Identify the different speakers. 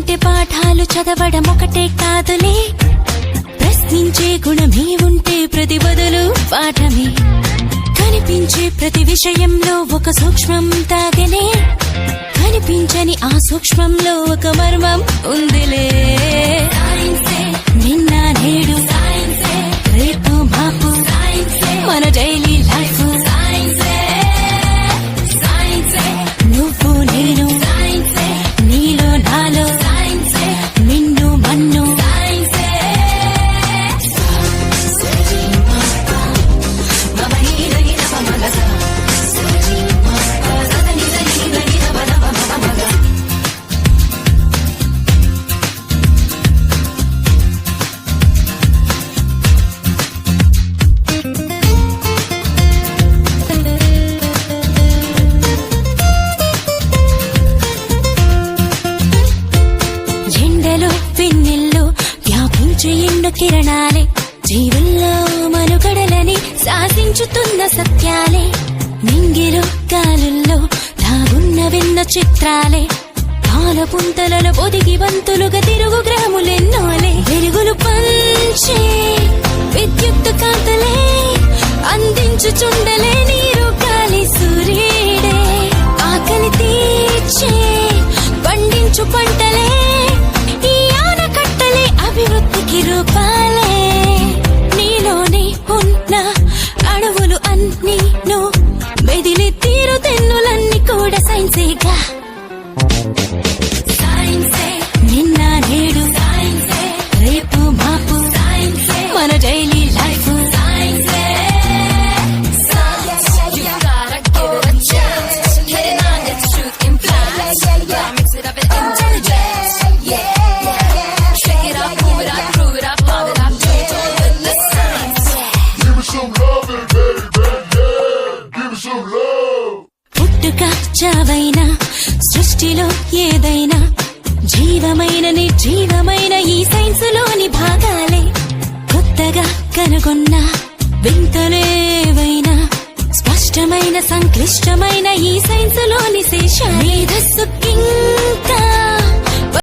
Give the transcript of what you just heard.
Speaker 1: ఉంటే పాఠాలు చదవడం ఒకటే కాదులే, ప్రశ్నించే గుణమే ఉంటే ప్రతి బదులు పాఠమే. కనిపించే ప్రతి విషయంలో ఒక సూక్ష్మం తాగనే, కనిపించని ఆ సూక్ష్మంలో ఒక మర్మం ఉందిలే. నిన్న నేడు రేపు మాపు మన డైలీ లైఫ్. నువ్వు నేను నీలో నాలో నిన్ను మన్ను. ఎన్నో కిరణాలే జీవుల్లో మనుగడలని శాసించుతున్న సత్యాలే. నింగిలో గాలుల్లో దాగున్న విన్న చిత్రాలే, పాల పుంతలలో పొదిగి వంతులుగా తిరుగు గ్రాములెన్నోలే. వెలుగులు పంచే విద్యుత్ కాంతలే, అందించుచుండలే నీరు గాలి సూర్యుడే. ఆకలి తీర్చే పండించు పంటలే, ఈ ఆనకట్టలే అభివృద్ధికి రూపాలే. నీలోనే ఉన్న అణువులు అన్నీ మెదిలి తీరు తెన్నులన్నీ కూడా సైన్సేగా. నిన్న నేడు రేపు మాపు మన డైలీ లైఫ్. పుట్టుక చావైనా సృష్టిలో ఏదైనా జీవమైన నిర్జీవమైన ఈ సైన్సులోని భాగాలే. కొత్తగా కనుగొన్న వింతలేవైనా స్పష్టమైన సంక్లిష్టమైన ఈ సైన్సులోని శేష. మేధస్సుకింకా